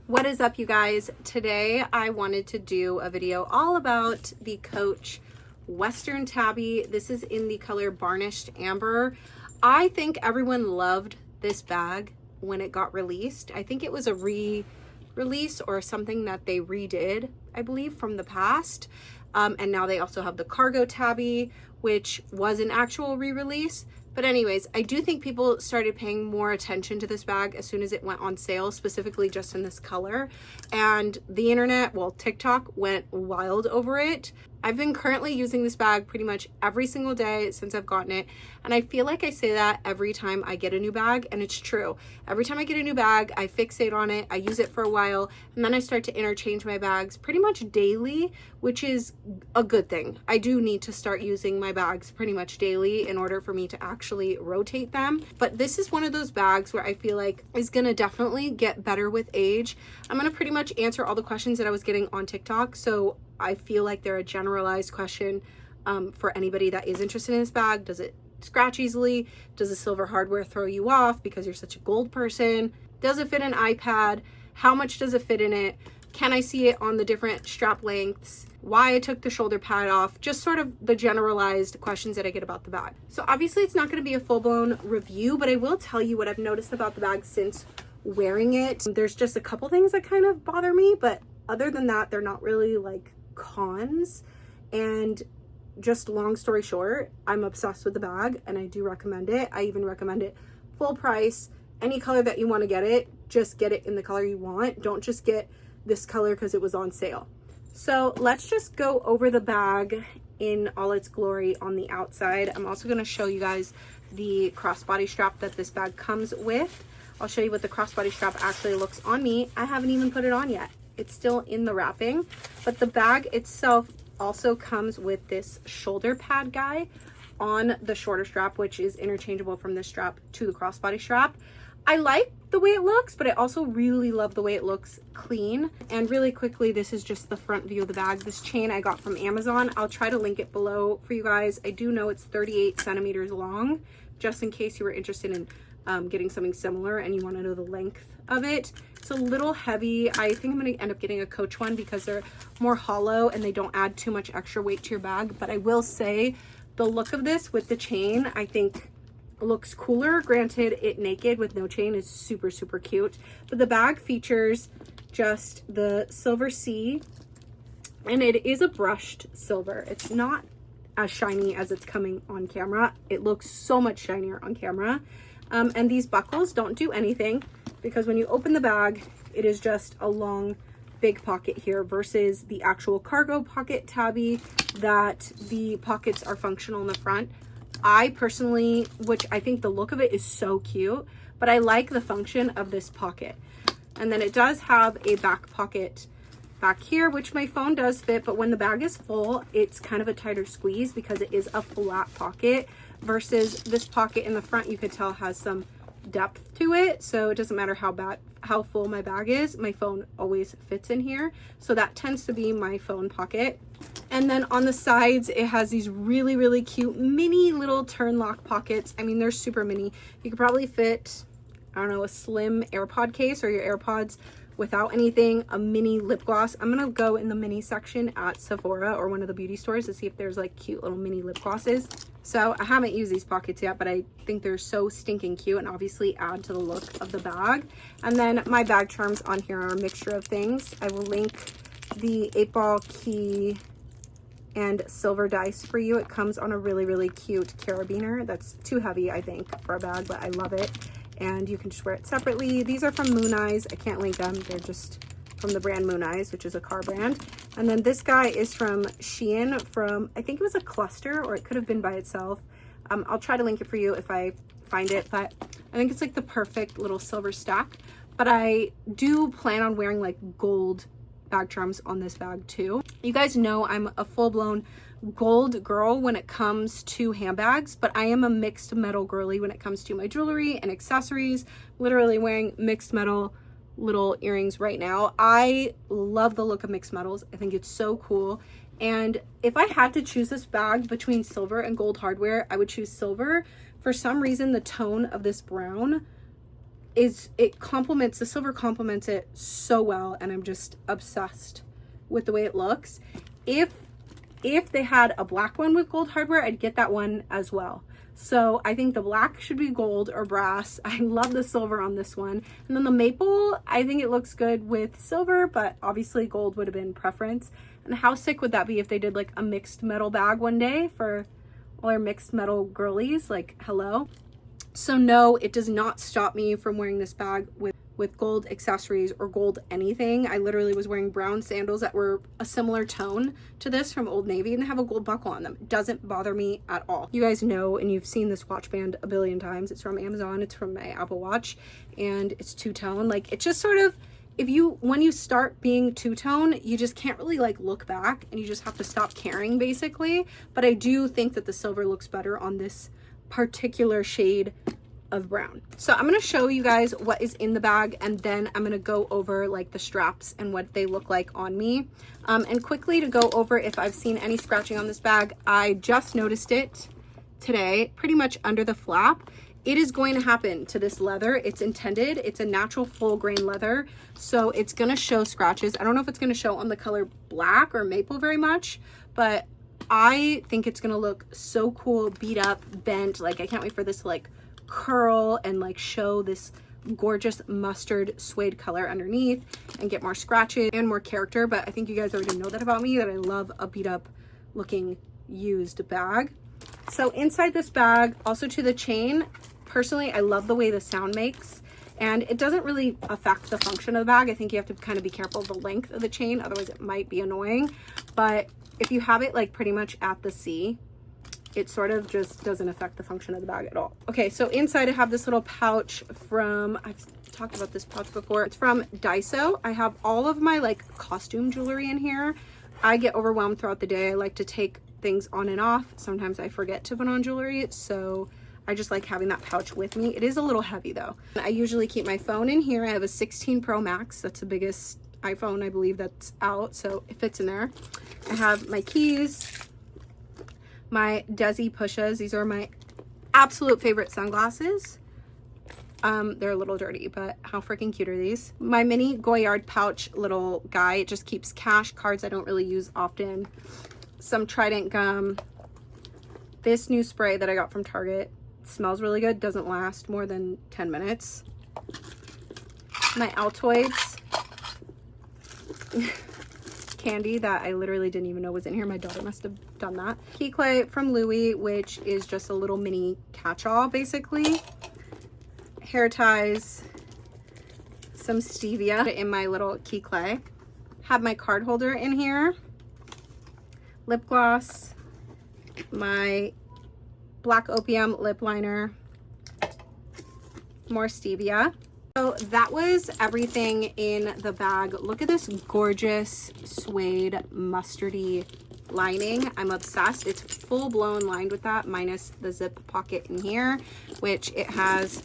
What is up, you guys? Today I wanted to do a video all about the Coach Western Tabby. This is in the color Varnished Amber. I think everyone loved this bag when it got released. I think it was a re-release or something that they redid, I believe, from the past. And now they also have the Cargo Tabby, which was an actual re-release. But anyways, I do think people started paying more attention to this bag as soon as it went on sale, specifically just in this color. And the internet, well, TikTok went wild over it. I've been currently using this bag pretty much every single day since I've gotten it. And I feel like I say that every time I get a new bag, and it's true. Every time I get a new bag, I fixate on it, I use it for a while, and then I start to interchange my bags pretty much daily, which is a good thing. I do need to start using my bags pretty much daily in order for me to actually rotate them. But this is one of those bags where I feel like is gonna definitely get better with age. I'm gonna pretty much answer all the questions that I was getting on TikTok, so I feel like they're a generalized question for anybody that is interested in this bag. Does it scratch easily? Does the silver hardware throw you off because you're such a gold person? Does it fit an iPad? How much does it fit in it? Can I see it on the different strap lengths? Why I took the shoulder pad off? Just sort of the generalized questions that I get about the bag. So obviously it's not going to be a full-blown review, but I will tell you what I've noticed about the bag since wearing it. There's just a couple things that kind of bother me, but other than that, they're not really like cons. And just long story short, I'm obsessed with the bag and I do recommend it. I even recommend it full price. Any color that you want to get it, just get it in the color you want. Don't just get this color because it was on sale. So let's just go over the bag in all its glory on the outside. I'm also going to show you guys the crossbody strap that this bag comes with. I'll show you what the crossbody strap actually looks on me. I haven't even put it on yet. It's still in the wrapping, but the bag itself also comes with this shoulder pad guy on the shorter strap, which is interchangeable from this strap to the crossbody strap. I like the way it looks, but I also really love the way it looks clean. And really quickly, this is just the front view of the bag. This chain I got from Amazon. I'll try to link it below for you guys. I do know it's 38 centimeters long, just in case you were interested in getting something similar and you want to know the length of it. It's a little heavy. I think I'm going to end up getting a Coach one because they're more hollow and they don't add too much extra weight to your bag. But I will say the look of this with the chain, I think looks cooler. Granted, it naked with no chain is super, super cute. But the bag features just the silver C, and it is a brushed silver. It's not as shiny as it's coming on camera. It looks so much shinier on camera. And these buckles don't do anything because when you open the bag, it is just a long, big pocket here versus the actual cargo pocket tabby that the pockets are functional in the front. I personally, which I think the look of it is so cute, but I like the function of this pocket. And then it does have a back pocket back here, which my phone does fit, but when the bag is full, it's kind of a tighter squeeze because it is a flat pocket versus this pocket in the front, you could tell has some depth to it. So it doesn't matter how full my bag is, my phone always fits in here. So that tends to be my phone pocket. And then on the sides, it has these really, really cute mini little turn lock pockets. I mean, they're super mini. You could probably fit, I don't know, a slim AirPod case or your AirPods without anything, a mini lip gloss. I'm gonna go in the mini section at Sephora or one of the beauty stores to see if there's like cute little mini lip glosses. So I haven't used these pockets yet, but I think they're so stinking cute and obviously add to the look of the bag. And then my bag charms on here are a mixture of things. I will link the 8-ball key and silver dice for you. It comes on a really, really cute carabiner. That's too heavy, I think, for a bag, but I love it. And you can just wear it separately. These are from Moon Eyes. I can't link them. They're just from the brand Moon Eyes, which is a car brand. And then this guy is from Shein from, I think it was a cluster, or it could have been by itself. I'll try to link it for you if I find it, but I think it's like the perfect little silver stack. But I do plan on wearing like gold bag charms on this bag too. You guys know I'm a full-blown gold girl when it comes to handbags, but I am a mixed metal girly when it comes to my jewelry and accessories. Literally wearing mixed metal little earrings right now. I love the look of mixed metals. I think it's so cool. And if I had to choose this bag between silver and gold hardware, I would choose silver. For some reason, the tone of this brown it complements, the silver complements it so well, and I'm just obsessed with the way it looks. If they had a black one with gold hardware, I'd get that one as well. So I think the black should be gold or brass. I love the silver on this one. And then the maple, I think it looks good with silver, but obviously gold would have been preference. And how sick would that be if they did like a mixed metal bag one day for all our mixed metal girlies? Like, hello. So no, it does not stop me from wearing this bag with gold accessories or gold anything. I literally was wearing brown sandals that were a similar tone to this from Old Navy, and they have a gold buckle on them. It doesn't bother me at all. You guys know, and you've seen this watch band a billion times. It's from Amazon. It's from my Apple Watch, and it's two-tone. Like, it's just sort of, when you start being two-tone, you just can't really like look back, and you just have to stop caring basically. But I do think that the silver looks better on this particular shade of brown. So I'm going to show you guys what is in the bag, and then I'm going to go over like the straps and what they look like on me. And quickly to go over if I've seen any scratching on this bag, I just noticed it today, pretty much under the flap. It is going to happen to this leather. It's intended. It's a natural full grain leather, so it's going to show scratches. I don't know if it's going to show on the color black or maple very much, but I think it's going to look so cool, beat up, bent. Like, I can't wait for this to like curl and like show this gorgeous mustard suede color underneath and get more scratches and more character. But I think you guys already know that about me, that I love a beat up looking used bag. So inside this bag, also to the chain, personally I love the way the sound makes, and it doesn't really affect the function of the bag. I think you have to kind of be careful of the length of the chain, otherwise it might be annoying. But if you have it like pretty much at the C, it sort of just doesn't affect the function of the bag at all. Okay, so inside I have this little pouch from, I've talked about this pouch before. It's from Daiso. I have all of my like costume jewelry in here. I get overwhelmed throughout the day. I like to take things on and off. Sometimes I forget to put on jewelry, so I just like having that pouch with me. It is a little heavy though. I usually keep my phone in here. I have a 16 Pro Max. That's the biggest iPhone I believe that's out, so it fits in there. I have my keys, my Dezi pushes. These are my absolute favorite sunglasses. They're a little dirty, but how freaking cute are these? My mini Goyard pouch little guy. It just keeps cash, cards I don't really use often. Some Trident gum. This new spray that I got from Target. It smells really good. Doesn't last more than 10 minutes. My Altoids candy that I literally didn't even know was in here. My daughter must have done that. Key clay from Louis, which is just a little mini catch-all basically. Hair ties, some stevia in my little key clay. Have my card holder in here. Lip gloss, my Black Opium lip liner, more stevia. So that was everything in the bag. Look at this gorgeous suede mustardy lining. I'm obsessed. It's full blown lined with that, minus the zip pocket in here, which it has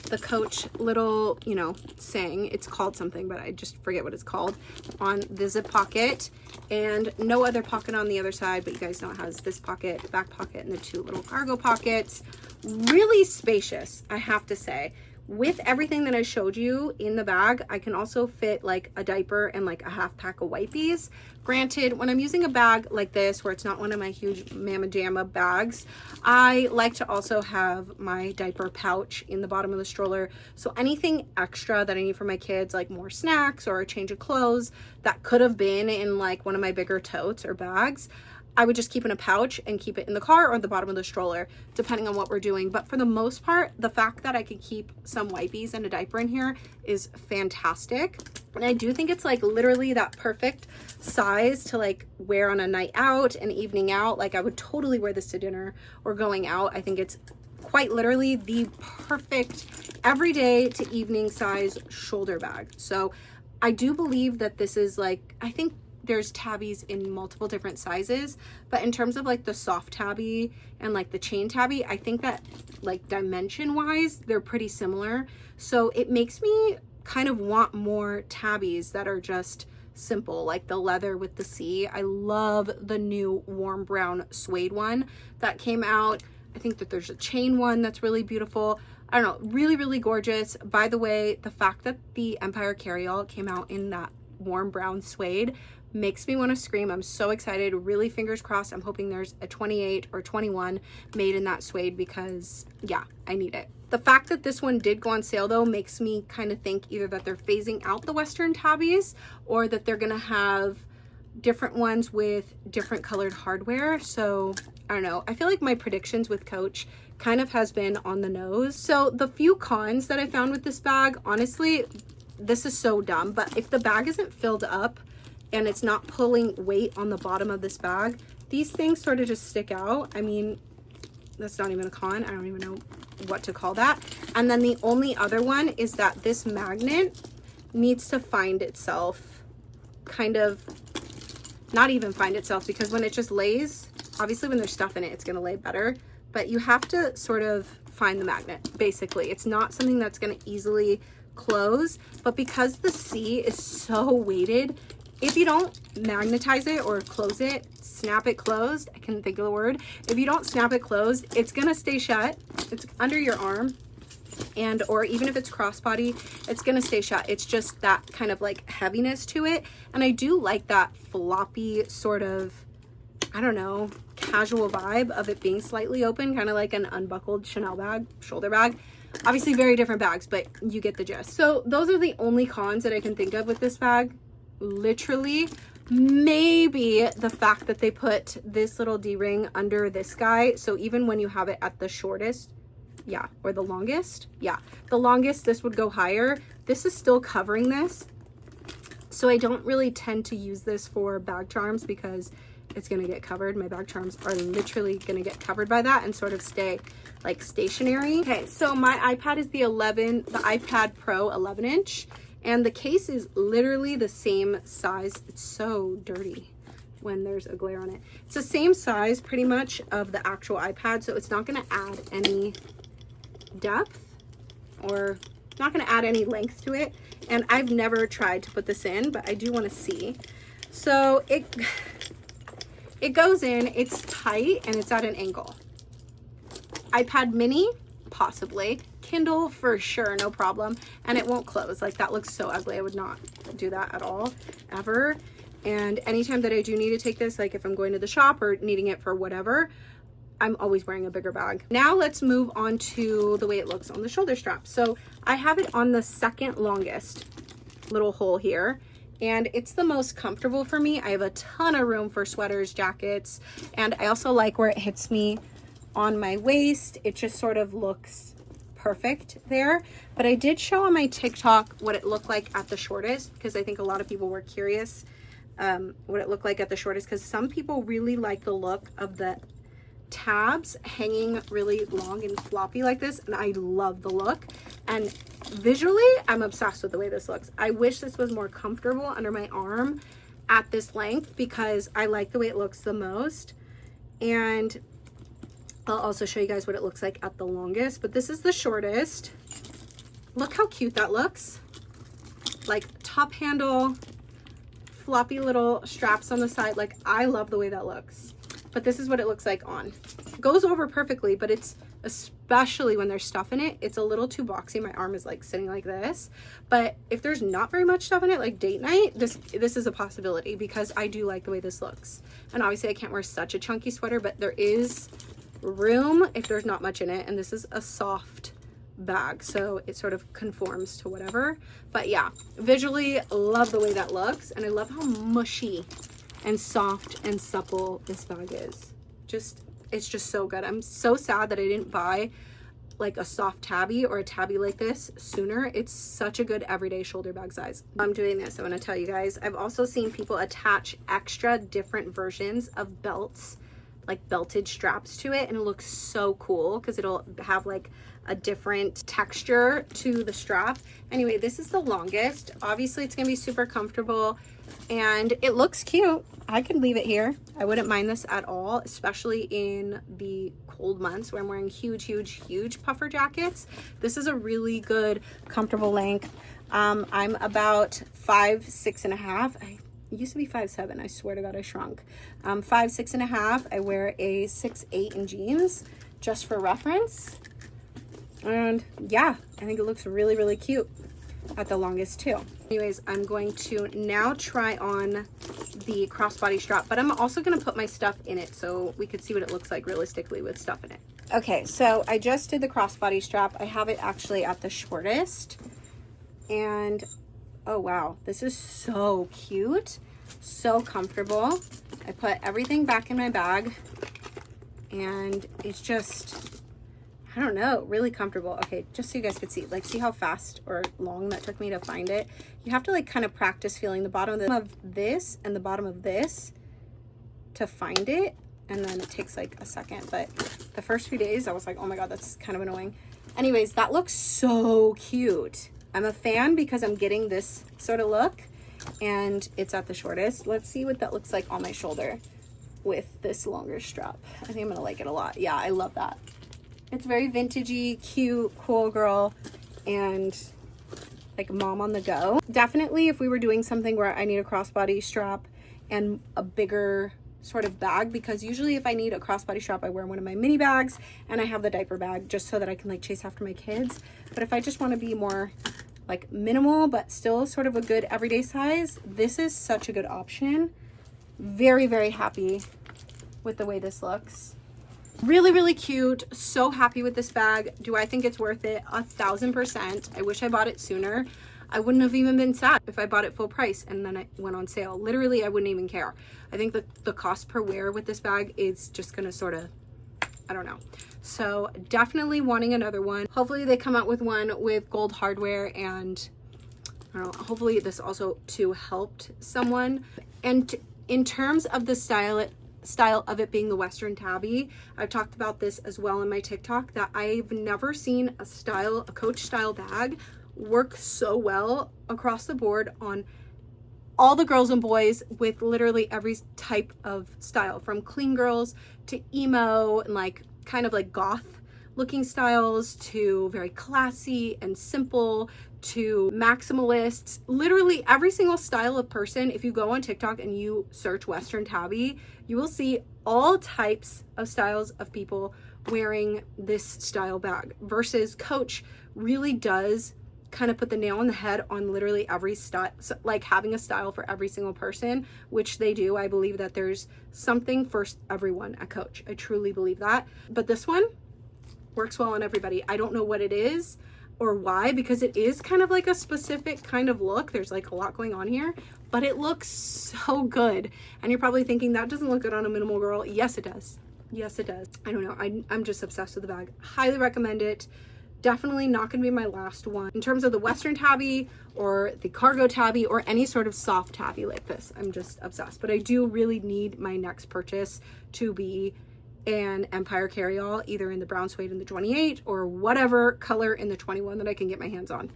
the Coach little, you know, saying. It's called something, but I just forget what it's called, on the zip pocket, and no other pocket on the other side, but you guys know it has this pocket, back pocket, and the two little cargo pockets. Really spacious, I have to say. With everything that I showed you in the bag, I can also fit like a diaper and like a half pack of wipes. Granted, when I'm using a bag like this, where it's not one of my huge Mama Jamma bags, I like to also have my diaper pouch in the bottom of the stroller. So anything extra that I need for my kids, like more snacks or a change of clothes that could have been in like one of my bigger totes or bags, I would just keep in a pouch and keep it in the car or at the bottom of the stroller, depending on what we're doing. But for the most part, the fact that I could keep some wipes and a diaper in here is fantastic. And I do think it's like literally that perfect size to like wear on a night out, an evening out. Like I would totally wear this to dinner or going out. I think it's quite literally the perfect everyday to evening size shoulder bag. So I do believe that this is like, I think there's tabbies in multiple different sizes, but in terms of like the soft tabby and like the chain tabby, I think that like dimension wise, they're pretty similar. So it makes me kind of want more tabbies that are just simple, like the leather with the C. I love the new warm brown suede one that came out. I think that there's a chain one that's really beautiful. I don't know, really, really gorgeous. By the way, the fact that the Empire Carryall came out in that warm brown suede makes me want to scream. I'm so excited. Really, fingers crossed. I'm hoping there's a 28 or 21 made in that suede because yeah, I need it. The fact that this one did go on sale though makes me kind of think either that they're phasing out the Western Tabbies or that they're gonna have different ones with different colored hardware. So I don't know. I feel like my predictions with Coach kind of has been on the nose. So the few cons that I found with this bag, honestly, this is so dumb, but if the bag isn't filled up and it's not pulling weight on the bottom of this bag, these things sort of just stick out. I mean, that's not even a con. I don't even know what to call that. And then the only other one is that this magnet needs to find itself, kind of, not even find itself, because when it just lays, obviously when there's stuff in it, it's gonna lay better, but you have to sort of find the magnet, basically. It's not something that's gonna easily close, but because the C is so weighted, if you don't magnetize it or close it, snap it closed, I can't think of the word. If you don't snap it closed, it's gonna stay shut. It's under your arm, and or even if it's crossbody, it's gonna stay shut. It's just that kind of like heaviness to it. And I do like that floppy sort of, I don't know, casual vibe of it being slightly open, kind of like an unbuckled Chanel bag, shoulder bag. Obviously very different bags, but you get the gist. So those are the only cons that I can think of with this bag. Literally, maybe the fact that they put this little D-ring under this guy, so even when you have it at the shortest, yeah, or the longest, yeah, the longest, this would go higher. This is still covering this, so I don't really tend to use this for bag charms because it's gonna get covered. My bag charms are literally gonna get covered by that and sort of stay like stationary. Okay, so my iPad is the iPad Pro 11-inch. And the case is literally the same size. It's so dirty when there's a glare on it. It's the same size pretty much of the actual iPad, so it's not gonna add any depth or not gonna add any length to it. And I've never tried to put this in, but I do wanna see. So it goes in, it's tight and it's at an angle. iPad mini, possibly. Kindle for sure, no problem. And it won't close. Like, that looks so ugly. I would not do that at all, ever. And anytime that I do need to take this, like if I'm going to the shop or needing it for whatever, I'm always wearing a bigger bag. Now let's move on to the way it looks on the shoulder strap. So I have it on the second longest little hole here, and it's the most comfortable for me. I have a ton of room for sweaters, jackets, and I also like where it hits me on my waist. It just sort of looks perfect there. But I did show on my TikTok what it looked like at the shortest, because I think a lot of people were curious what it looked like at the shortest, because some people really like the look of the tabs hanging really long and floppy like this, and I love the look. And visually, I'm obsessed with the way this looks. I wish this was more comfortable under my arm at this length, because I like the way it looks the most. And I'll also show you guys what it looks like at the longest, but this is the shortest. Look how cute that looks. Like top handle, floppy little straps on the side. Like, I love the way that looks. But this is what it looks like on. It goes over perfectly, but it's, especially when there's stuff in it, it's a little too boxy. My arm is like sitting like this. But if there's not very much stuff in it, like date night, this is a possibility, because I do like the way this looks. And obviously I can't wear such a chunky sweater, but there is room if there's not much in it. And this is a soft bag, so it sort of conforms to whatever. But yeah, visually love the way that looks, and I love how mushy and soft and supple this bag is. It's just so good. I'm so sad that I didn't buy like a soft tabby or a tabby like this sooner. It's such a good everyday shoulder bag size. I'm doing this, I want to tell you guys, I've also seen people attach extra different versions of belts, like belted straps to it, and it looks so cool because it'll have like a different texture to the strap. Anyway, this is the longest. Obviously it's gonna be super comfortable and it looks cute. I could leave it here. I wouldn't mind this at all, especially in the cold months where I'm wearing huge puffer jackets. This is a really good comfortable length. I'm about 5'6.5". I used to be 5'7". I swear to God, I shrunk. 5'6.5". I wear a 6'8" in jeans, just for reference. And yeah, I think it looks really, really cute at the longest too. Anyways, I'm going to now try on the crossbody strap, but I'm also going to put my stuff in it so we could see what it looks like realistically with stuff in it. Okay, so I just did the crossbody strap. I have it actually at the shortest, and oh wow, this is so cute, so comfortable. I put everything back in my bag, and it's just, I don't know, really comfortable. Okay, just so you guys could see, like, see how fast or long that took me to find it. You have to like kind of practice feeling the bottom of this and the bottom of this to find it, and then it takes like a second. But the first few days I was like, oh my god, that's kind of annoying. Anyways, that looks so cute. I'm a fan because I'm getting this sort of look, and it's at the shortest. Let's see what that looks like on my shoulder with this longer strap. I think I'm gonna like it a lot. Yeah, I love that. It's very vintagey, cute, cool girl, and like mom on the go. Definitely if we were doing something where I need a crossbody strap and a bigger sort of bag, because usually if I need a crossbody strap, I wear one of my mini bags and I have the diaper bag just so that I can like chase after my kids. But if I just want to be more like minimal but still sort of a good everyday size, this is such a good option. Very, very happy with the way this looks. Really, really cute. So happy with this bag. Do I think it's worth it? 1000%. I wish I bought it sooner. I wouldn't have even been sad if I bought it full price and then it went on sale. Literally, I wouldn't even care. I think that the cost per wear with this bag is just gonna sort of, I don't know. So definitely wanting another one. Hopefully they come out with one with gold hardware, and I don't know, hopefully this also too helped someone. And in terms of the style of it being the Western Tabby, I've talked about this as well in my TikTok, that I've never seen a Coach style bag work so well across the board on all the girls and boys, with literally every type of style, from clean girls to emo and like kind of like goth looking styles, to very classy and simple, to maximalists. Literally every single style of person. If you go on TikTok and you search Western Tabby, you will see all types of styles of people wearing this style bag, versus Coach really does kind of put the nail on the head on literally every style, like having a style for every single person, which they do. I believe that there's something for everyone at Coach. I truly believe that. But this one works well on everybody. I don't know what it is or why, because it is kind of like a specific kind of look. There's like a lot going on here, but it looks so good. And you're probably thinking, that doesn't look good on a minimal girl. Yes, it does. Yes, it does. I don't know. I'm just obsessed with the bag. Highly recommend it. Definitely not going to be my last one. In terms of the Western Tabby or the cargo tabby or any sort of soft tabby like this, I'm just obsessed. But I do really need my next purchase to be an Empire carryall, either in the brown suede in the 28 or whatever color in the 21 that I can get my hands on.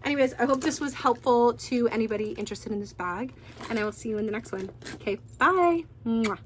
Anyways, I hope this was helpful to anybody interested in this bag, and I will see you in the next one. Okay, bye. Mwah.